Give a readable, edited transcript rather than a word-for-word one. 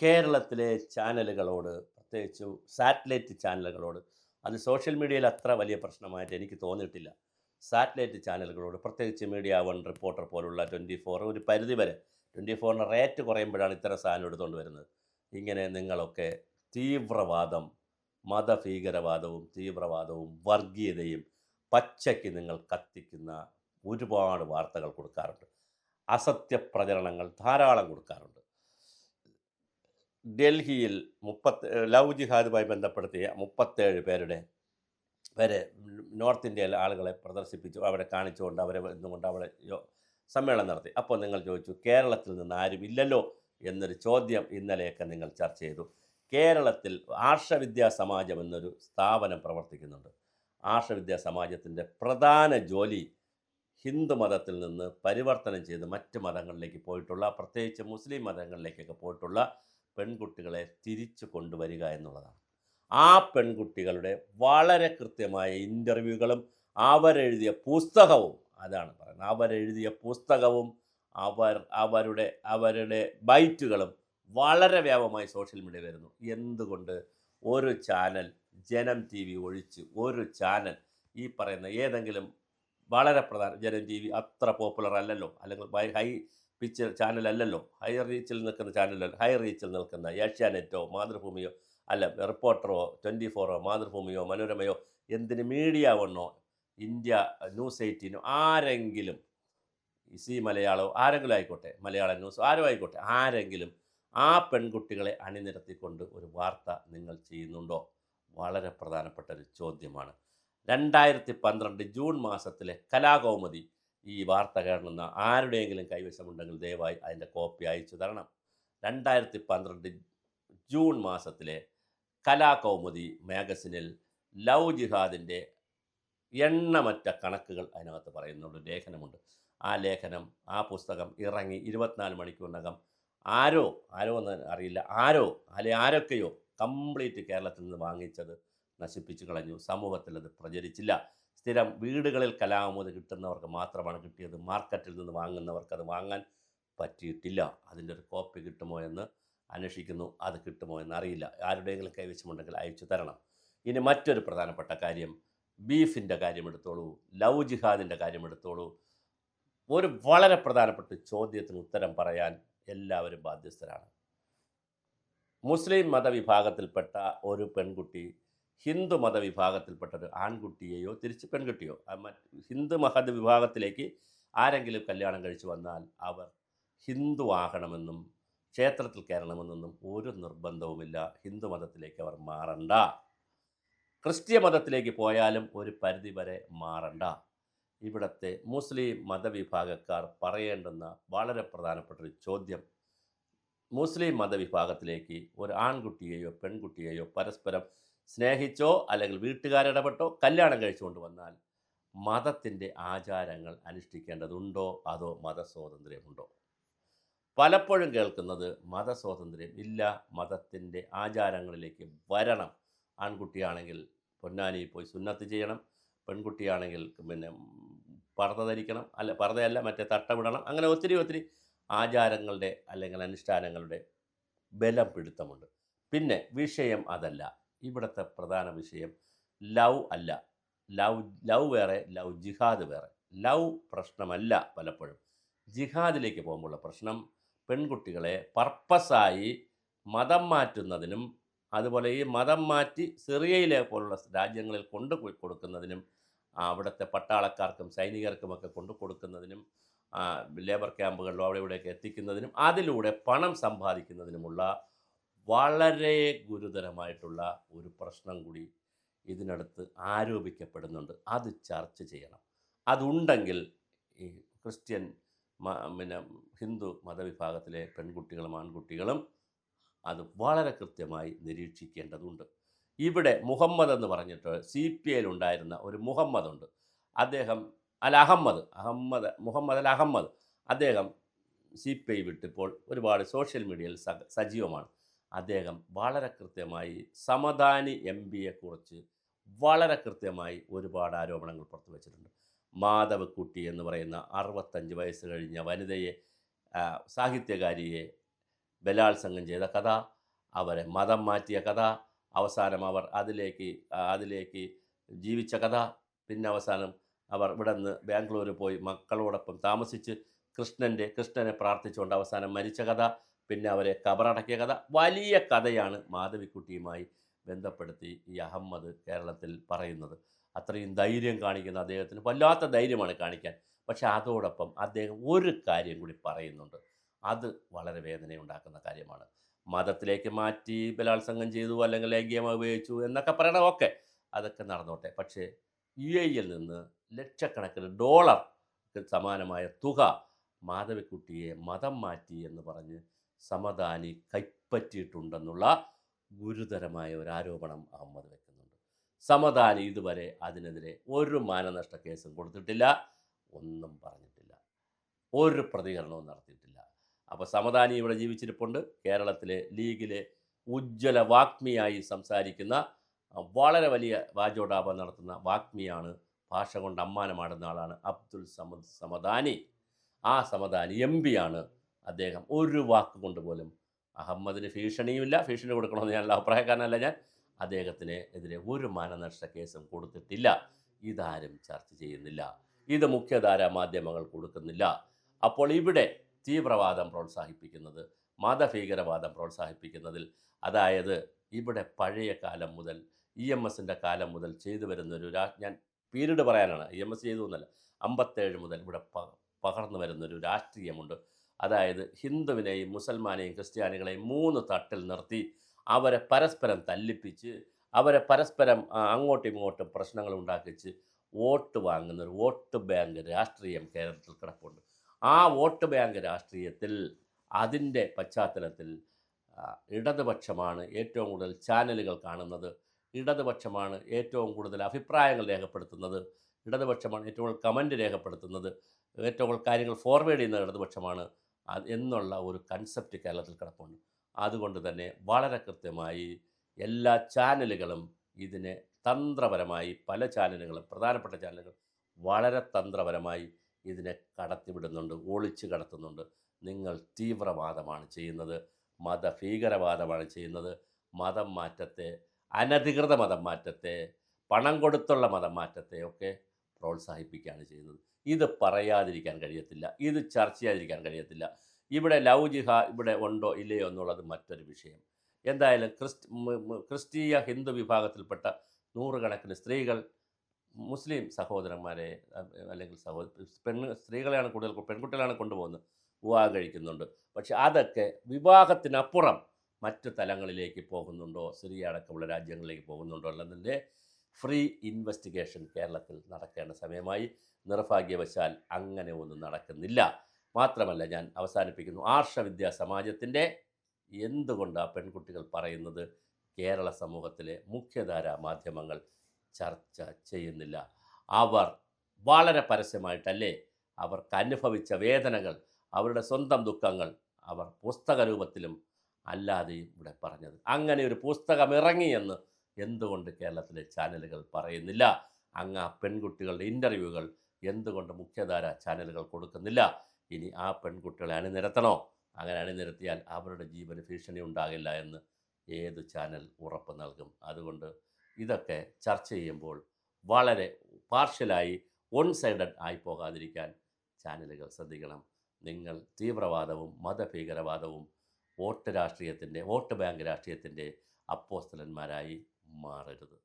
കേരളത്തിലെ ചാനലുകളോട്, പ്രത്യേകിച്ചും സാറ്റലൈറ്റ് ചാനലുകളോട്, അത് സോഷ്യൽ മീഡിയയിൽ അത്ര വലിയ പ്രശ്നമായിട്ട് എനിക്ക് തോന്നിയിട്ടില്ല. സാറ്റലൈറ്റ് ചാനലുകളോട്, പ്രത്യേകിച്ച് മീഡിയ വൺ, റിപ്പോർട്ടർ പോലുള്ള 24 ഒരു പരിധിവരെ 24ന് റേറ്റ് കുറയുമ്പോഴാണ് ഇത്തരം സാധനം എടുത്തുകൊണ്ട് വരുന്നത്. ഇങ്ങനെ നിങ്ങളൊക്കെ തീവ്രവാദം, മതഭീകരവാദവും തീവ്രവാദവും വർഗീയതയും പച്ചയ്ക്ക് നിങ്ങൾ കത്തിക്കുന്ന ഒരുപാട് വാർത്തകൾ കൊടുക്കാറുണ്ട്. അസത്യ പ്രചരണങ്ങൾ ധാരാളം കൊടുക്കാറുണ്ട്. ഡൽഹിയിൽ ലവ് ജിഹാദുമായി ബന്ധപ്പെടുത്തിയ 37 പേരുടെ വരെ നോർത്ത് ഇന്ത്യയിലെ ആളുകളെ പ്രദർശിപ്പിച്ചു, അവരെ കാണിച്ചുകൊണ്ട് അവരെ നിന്നുകൊണ്ട് അവിടെ സമ്മേളനം നടത്തി. അപ്പോൾ നിങ്ങൾ ചോദിച്ചു, കേരളത്തിൽ നിന്ന് ആരും ഇല്ലല്ലോ എന്നൊരു ചോദ്യം ഇന്നലെയൊക്കെ നിങ്ങൾ ചർച്ച ചെയ്തു. കേരളത്തിൽ ആർഷവിദ്യാ സമാജം എന്നൊരു സ്ഥാപനം പ്രവർത്തിക്കുന്നുണ്ട്. ആർഷവിദ്യാ സമാജത്തിൻ്റെ പ്രധാന ജോലി ഹിന്ദു മതത്തിൽ നിന്ന് പരിവർത്തനം ചെയ്ത് മറ്റ് മതങ്ങളിലേക്ക് പോയിട്ടുള്ള, പ്രത്യേകിച്ച് മുസ്ലിം മതങ്ങളിലേക്കൊക്കെ പോയിട്ടുള്ള പെൺകുട്ടികളെ തിരിച്ചു കൊണ്ടുവരിക എന്നുള്ളതാണ്. ആ പെൺകുട്ടികളുടെ വളരെ കൃത്യമായ ഇൻ്റർവ്യൂകളും അവരെഴുതിയ പുസ്തകവും, അതാണ് പറയുന്നത്, അവരെഴുതിയ പുസ്തകവും അവരുടെ അവരുടെ ബൈറ്റുകളും വളരെ വ്യാപകമായി സോഷ്യൽ മീഡിയ വരുന്നു. എന്തുകൊണ്ട് ഒരു ചാനൽ, ജനം ടി വി ഒഴിച്ച് ഒരു ചാനൽ, ഈ പറയുന്ന ഏതെങ്കിലും വളരെ ജനം ടി വി അത്ര പോപ്പുലർ അല്ലല്ലോ, അല്ലെങ്കിൽ ഹൈ പിച്ച് ചാനലല്ലല്ലോ, ഹൈ റീച്ചിൽ നിൽക്കുന്ന ചാനലല്ലോ, ഹൈ റീച്ചിൽ നിൽക്കുന്ന ഏഷ്യാനെറ്റോ മാതൃഭൂമിയോ അല്ല, റിപ്പോർട്ടറോ 24ഓ മാതൃഭൂമിയോ മനോരമയോ, എന്തിന് മീഡിയ വണ്ണോ ഇന്ത്യ ന്യൂസ് 18 ആരെങ്കിലും, സി മലയാളമോ ആരെങ്കിലും ആയിക്കോട്ടെ, മലയാളം ന്യൂസ് ആരോ ആയിക്കോട്ടെ, ആരെങ്കിലും ആ പെൺകുട്ടികളെ അണിനിരത്തിക്കൊണ്ട് ഒരു വാർത്ത നിങ്ങൾ ചെയ്യുന്നുണ്ടോ? വളരെ പ്രധാനപ്പെട്ട ഒരു ചോദ്യമാണ്. 2012 ജൂൺ മാസത്തിലെ കലാകൗമുദി ഈ വാർത്ത കാണുന്ന ആരുടെയെങ്കിലും കൈവശമുണ്ടെങ്കിൽ ദയവായി അതിൻ്റെ കോപ്പി അയച്ചു തരണം. 2012 ജൂൺ മാസത്തിലെ കലാകൗമുദി മാഗസിനിൽ ലവ് ജിഹാദിൻ്റെ എണ്ണമറ്റ കണക്കുകൾ അതിനകത്ത് പറയുന്നുണ്ട്, ലേഖനമുണ്ട്. ആ ലേഖനം, ആ പുസ്തകം ഇറങ്ങി 24 മണിക്കൂറിനകം ആരോ എന്ന് അറിയില്ല, ആരൊക്കെയോ കംപ്ലീറ്റ് കേരളത്തിൽ നിന്ന് വാങ്ങിച്ചത് നശിപ്പിച്ചു കളഞ്ഞു. സമൂഹത്തിൽ അത് പ്രചരിച്ചില്ല. സ്ഥിരം വീടുകളിൽ കലാകൗമുദി കിട്ടുന്നവർക്ക് മാത്രമാണ് കിട്ടിയത്. മാർക്കറ്റിൽ നിന്ന് വാങ്ങുന്നവർക്ക് അത് വാങ്ങാൻ പറ്റിയിട്ടില്ല. അതിൻ്റെ ഒരു കോപ്പി കിട്ടുമോ എന്ന് അന്വേഷിക്കുന്നു. അത് കിട്ടുമോ എന്നറിയില്ല. ആരുടെയെങ്കിലും കൈവശമുണ്ടെങ്കിൽ അയച്ചു തരണം. ഇനി മറ്റൊരു പ്രധാനപ്പെട്ട കാര്യം, ബീഫിൻ്റെ കാര്യമെടുത്തോളൂ, ലവ് ജിഹാദിൻ്റെ കാര്യമെടുത്തോളൂ. ഒരു വളരെ പ്രധാനപ്പെട്ട ചോദ്യത്തിന് ഉത്തരം പറയാൻ എല്ലാവരും ബാധ്യസ്ഥരാണ്. മുസ്ലിം മതവിഭാഗത്തിൽപ്പെട്ട ഒരു പെൺകുട്ടി ഹിന്ദു മതവിഭാഗത്തിൽപ്പെട്ട ഒരു ആൺകുട്ടിയെയോ തിരിച്ച് പെൺകുട്ടിയോ ഹിന്ദു മതവിഭാഗത്തിലേക്ക് ആരെങ്കിലും കല്യാണം കഴിച്ചു വന്നാൽ അവർ ഹിന്ദു ആകണമെന്നും ക്ഷേത്രത്തിൽ കയറണമെന്നൊന്നും ഒരു നിർബന്ധവുമില്ല. ഹിന്ദു മതത്തിലേക്ക് അവർ മാറണ്ട. ക്രിസ്ത്യ മതത്തിലേക്ക് പോയാലും ഒരു പരിധി വരെ മാറണ്ട. ഇവിടുത്തെ മുസ്ലിം മതവിഭാഗക്കാർ പറയേണ്ടുന്ന വളരെ പ്രധാനപ്പെട്ടൊരു ചോദ്യം, മുസ്ലിം മതവിഭാഗത്തിലേക്ക് ഒരു ആൺകുട്ടിയെയോ പെൺകുട്ടിയെയോ പരസ്പരം സ്നേഹിച്ചോ അല്ലെങ്കിൽ വീട്ടുകാരിടപെട്ടോ കല്യാണം കഴിച്ചുകൊണ്ട് വന്നാൽ മതത്തിൻ്റെ ആചാരങ്ങൾ അനുഷ്ഠിക്കേണ്ടതുണ്ടോ, അതോ മതസ്വാതന്ത്ര്യമുണ്ടോ? പലപ്പോഴും കേൾക്കുന്നത് മതസ്വാതന്ത്ര്യം ഇല്ല, മതത്തിൻ്റെ ആചാരങ്ങളിലേക്ക് വരണം. ആൺകുട്ടിയാണെങ്കിൽ പൊന്നാനിയിൽ പോയി സുന്നത്ത് ചെയ്യണം, പെൺകുട്ടിയാണെങ്കിൽ പർദ്ദ ധരിക്കണം, പർദ്ദയല്ല മറ്റേ തട്ടമിടണം. അങ്ങനെ ഒത്തിരി ആചാരങ്ങളുടെ അല്ലെങ്കിൽ അനുഷ്ഠാനങ്ങളുടെ ബലം പിടുത്തമുണ്ട്. പിന്നെ വിഷയം അതല്ല. ഇവിടുത്തെ പ്രധാന വിഷയം ലവ് അല്ല. ലവ് വേറെ, ലവ് ജിഹാദ് വേറെ. ലവ് പ്രശ്നമല്ല പലപ്പോഴും. ജിഹാദിലേക്ക് പോകുമ്പോഴുള്ള പ്രശ്നം പെൺകുട്ടികളെ പർപ്പസായി മതം മാറ്റുന്നതിനും അതുപോലെ ഈ മതം മാറ്റി സിറിയയിലെ പോലുള്ള രാജ്യങ്ങളിൽ കൊണ്ടുപോയി കൊടുക്കുന്നതിനും അവിടുത്തെ പട്ടാളക്കാർക്കും സൈനികർക്കുമൊക്കെ കൊണ്ടു കൊടുക്കുന്നതിനും ലേബർ ക്യാമ്പുകളിലോ അവിടെ ഇവിടെയൊക്കെ എത്തിക്കുന്നതിനും അതിലൂടെ പണം സമ്പാദിക്കുന്നതിനുമുള്ള വളരെ ഗുരുതരമായിട്ടുള്ള ഒരു പ്രശ്നം കൂടി ഇതിനടുത്ത് ആരോപിക്കപ്പെടുന്നുണ്ട്. അത് ചർച്ച ചെയ്യണം. അതുണ്ടെങ്കിൽ ഈ ക്രിസ്ത്യൻ ഹിന്ദു മതവിഭാഗത്തിലെ പെൺകുട്ടികളും ആൺകുട്ടികളും അത് വളരെ കൃത്യമായി നിരീക്ഷിക്കേണ്ടതുണ്ട്. ഇവിടെ മുഹമ്മദ് എന്ന് പറഞ്ഞിട്ട് CPIയിൽ ഉണ്ടായിരുന്ന ഒരു മുഹമ്മദുണ്ട്. അദ്ദേഹം മുഹമ്മദ് അൽ അഹമ്മദ് അദ്ദേഹം CPI വിട്ടിപ്പോൾ ഒരുപാട് സോഷ്യൽ മീഡിയയിൽ സജീവമാണ്. അദ്ദേഹം വളരെ കൃത്യമായി സമദാനി MP-യെക്കുറിച്ച് വളരെ കൃത്യമായി ഒരുപാട് ആരോപണങ്ങൾ പുറത്തു വച്ചിട്ടുണ്ട്. മാധവക്കുട്ടി എന്ന് പറയുന്ന 65 വയസ്സ് കഴിഞ്ഞ വനിതയെ, സാഹിത്യകാരിയെ ബലാത്സംഗം ചെയ്ത കഥ, അവരെ മതം മാറ്റിയ കഥ, അവസാനം അവർ അതിലേക്ക് ജീവിച്ച കഥ, പിന്നെ അവസാനം അവർ ഇവിടെ നിന്ന് ബാംഗ്ലൂർ പോയി മക്കളോടൊപ്പം താമസിച്ച് കൃഷ്ണനെ പ്രാർത്ഥിച്ചുകൊണ്ട് അവസാനം മരിച്ച കഥ, പിന്നെ അവരെ കബറടക്കിയ കഥ. വലിയ കഥയാണ് മാധവിക്കുട്ടിയുമായി ബന്ധപ്പെടുത്തി ഈ അഹമ്മദ് കേരളത്തിൽ പറയുന്നത്. അത്രയും ധൈര്യം കാണിക്കുന്ന അദ്ദേഹത്തിന് വല്ലാത്ത ധൈര്യമാണ് കാണിക്കാൻ. പക്ഷെ അതോടൊപ്പം അദ്ദേഹം ഒരു കാര്യം കൂടി പറയുന്നുണ്ട്. അത് വളരെ വേദനയുണ്ടാക്കുന്ന കാര്യമാണ്. മതത്തിലേക്ക് മാറ്റി ബലാത്സംഗം ചെയ്തു, അല്ലെങ്കിൽ ലൈംഗികമായി ഉപയോഗിച്ചു എന്നൊക്കെ പറയണം. ഓക്കെ, അതൊക്കെ നടന്നോട്ടെ. പക്ഷേ UAE-യിൽ നിന്ന് ലക്ഷക്കണക്കിന് ഡോളർ സമാനമായ തുക മാധവിക്കുട്ടിയെ മതം മാറ്റി എന്ന് പറഞ്ഞ് സമദാനി കൈപ്പറ്റിയിട്ടുണ്ടെന്നുള്ള ഗുരുതരമായ ഒരു ആരോപണം അഹമ്മദ് വെക്കുന്നുണ്ട്. സമദാനി ഇതുവരെ അതിനെതിരെ ഒരു മാനനഷ്ട കേസും കൊടുത്തിട്ടില്ല, ഒന്നും പറഞ്ഞിട്ടില്ല, ഒരു പ്രതികരണവും നടത്തിയിട്ടില്ല. അപ്പോൾ സമദാനി ഇവിടെ ജീവിച്ചിരിപ്പുണ്ട്. കേരളത്തിലെ ലീഗിലെ ഉജ്ജ്വല വാഗ്മിയായി സംസാരിക്കുന്ന, വളരെ വലിയ വാചോടാപം നടത്തുന്ന വാഗ്മിയാണ്. ഭാഷ കൊണ്ട് അമ്മാനമാടുന്ന ആളാണ് അബ്ദുൽ സമദ് സമദാനി. ആ സമദാനി MP ആണ്. അദ്ദേഹം ഒരു വാക്ക് കൊണ്ട് പോലും അഹമ്മദിന് ഭീഷണിയുമില്ല, ഭീഷണി കൊടുക്കണമെന്ന് ഞാനുള്ള അഭിപ്രായക്കാരനല്ല ഞാൻ. അദ്ദേഹത്തിന് എതിരെ ഒരു മാനനഷ്ട കേസും കൊടുത്തിട്ടില്ല. ഇതാരും ചർച്ച ചെയ്യുന്നില്ല, ഇത് മുഖ്യധാര മാധ്യമങ്ങൾ കൊടുക്കുന്നില്ല. അപ്പോൾ ഇവിടെ തീവ്രവാദം പ്രോത്സാഹിപ്പിക്കുന്നത്, മതഭീകരവാദം പ്രോത്സാഹിപ്പിക്കുന്നതിൽ, അതായത് ഇവിടെ പഴയ കാലം മുതൽ EMSൻ്റെ കാലം മുതൽ ചെയ്തു വരുന്നൊരു ഞാൻ പീരീഡ് പറയാനാണ്, EMS ചെയ്തു എന്നല്ല, 57 മുതൽ ഇവിടെ പകർന്നു വരുന്നൊരു രാഷ്ട്രീയമുണ്ട്. അതായത് ഹിന്ദുവിനെയും മുസൽമാനെയും ക്രിസ്ത്യാനികളെയും 3 തട്ടിൽ നിർത്തി അവരെ പരസ്പരം തല്ലിപ്പിച്ച്, അവരെ പരസ്പരം അങ്ങോട്ടും ഇങ്ങോട്ടും പ്രശ്നങ്ങൾ ഉണ്ടാക്കിച്ച് വോട്ട് വാങ്ങുന്ന ഒരു വോട്ട് ബാങ്ക് രാഷ്ട്രീയം കേരളത്തിൽ കിടപ്പുണ്ട്. ആ വോട്ട് ബാങ്ക് രാഷ്ട്രീയത്തിൽ, അതിൻ്റെ പശ്ചാത്തലത്തിൽ ഇടതുപക്ഷമാണ് ഏറ്റവും കൂടുതൽ ചാനലുകൾ കാണുന്നത്, ഇടതുപക്ഷമാണ് ഏറ്റവും കൂടുതൽ അഭിപ്രായങ്ങൾ രേഖപ്പെടുത്തുന്നത്, ഇടതുപക്ഷമാണ് ഏറ്റവും കൂടുതൽ കമൻറ്റ് രേഖപ്പെടുത്തുന്നത്, ഏറ്റവും കൂടുതൽ കാര്യങ്ങൾ ഫോർവേഡ് ചെയ്യുന്ന ഇടതുപക്ഷമാണ് എന്നുള്ള ഒരു കൺസെപ്റ്റ് കേരളത്തിൽ കിടപ്പുണ്ട്. അതുകൊണ്ട് തന്നെ വളരെ കൃത്യമായി എല്ലാ ചാനലുകളും ഇതിനെ തന്ത്രപരമായി, പല ചാനലുകളും, പ്രധാനപ്പെട്ട ചാനലുകൾ വളരെ തന്ത്രപരമായി ഇതിനെ കടത്തിവിടുന്നുണ്ട്, ഒളിച്ചു കടത്തുന്നുണ്ട്. നിങ്ങൾ തീവ്രവാദമാണ് ചെയ്യുന്നത്, മതഭീകരവാദമാണ് ചെയ്യുന്നത്, മതം മാറ്റത്തെ, അനധികൃത മതം മാറ്റത്തെ, പണം കൊടുത്തുള്ള മതം മാറ്റത്തെ ഒക്കെ പ്രോത്സാഹിപ്പിക്കുകയാണ് ചെയ്യുന്നത്. ഇത് പറയാതിരിക്കാൻ കഴിയത്തില്ല, ഇത് ചർച്ച ചെയ്യാതിരിക്കാൻ കഴിയത്തില്ല. ഇവിടെ ലവ് ജിഹാദ് ഇവിടെ ഉണ്ടോ ഇല്ലയോ എന്നുള്ളത് മറ്റൊരു വിഷയം. എന്തായാലും ക്രിസ്തീയ ഹിന്ദു വിഭാഗത്തിൽപ്പെട്ട നൂറുകണക്കിന് സ്ത്രീകൾ മുസ്ലിം സഹോദരന്മാരെ, അല്ലെങ്കിൽ സ്ത്രീകളെയാണ് കൂടുതൽ, പെൺകുട്ടികളാണ് കൊണ്ടുപോകുന്നത്, വിവാഹം കഴിക്കുന്നുണ്ട്. പക്ഷെ അതൊക്കെ വിവാഹത്തിനപ്പുറം മറ്റു തലങ്ങളിലേക്ക് പോകുന്നുണ്ടോ, സിറിയ അടക്കമുള്ള രാജ്യങ്ങളിലേക്ക് പോകുന്നുണ്ടോ എന്നതിൻ്റെ ഫ്രീ ഇൻവെസ്റ്റിഗേഷൻ കേരളത്തിൽ നടക്കേണ്ട സമയമായി. നിർഭാഗ്യവശാൽ അങ്ങനെ ഒന്നും നടക്കുന്നില്ല. മാത്രമല്ല, ഞാൻ അവസാനിപ്പിക്കുന്നു, ആർഷവിദ്യാ സമാജത്തിൻ്റെ എന്തുകൊണ്ട് ആ പെൺകുട്ടികൾ പറയുന്നത് കേരള സമൂഹത്തിലെ മുഖ്യധാരാ മാധ്യമങ്ങൾ ചർച്ച ചെയ്യുന്നില്ല? അവർ വളരെ പരസ്യമായിട്ടല്ലേ അവർക്ക് അനുഭവിച്ച വേദനകൾ, അവരുടെ സ്വന്തം ദുഃഖങ്ങൾ അവർ പുസ്തക രൂപത്തിലും അല്ലാതെയും ഇവിടെ പറഞ്ഞത്. അങ്ങനെ ഒരു പുസ്തകം ഇറങ്ങിയെന്ന് എന്തുകൊണ്ട് കേരളത്തിലെ ചാനലുകൾ പറയുന്നില്ല? അങ്ങ് ആ പെൺകുട്ടികളുടെ ഇൻ്റർവ്യൂകൾ എന്തുകൊണ്ട് മുഖ്യധാര ചാനലുകൾ കൊടുക്കുന്നില്ല? ഇനി ആ പെൺകുട്ടികളെ അണിനിരത്തണോ? അങ്ങനെ അണിനിരത്തിയാൽ അവരുടെ ജീവന് ഭീഷണി ഉണ്ടാകില്ല എന്ന് ഏത് ചാനൽ ഉറപ്പ് നൽകും? അതുകൊണ്ട് ഇതൊക്കെ ചർച്ച ചെയ്യുമ്പോൾ വളരെ പാർഷ്യലായി, വൺ സൈഡഡ് ആയി പോകാതിരിക്കാൻ ചാനലുകൾ ശ്രദ്ധിക്കണം. നിങ്ങൾ തീവ്രവാദവും മതഭീകരവാദവും വോട്ട് ബാങ്ക് രാഷ്ട്രീയത്തിൻ്റെ അപ്പോസ്തലന്മാരായി മാറരുത്.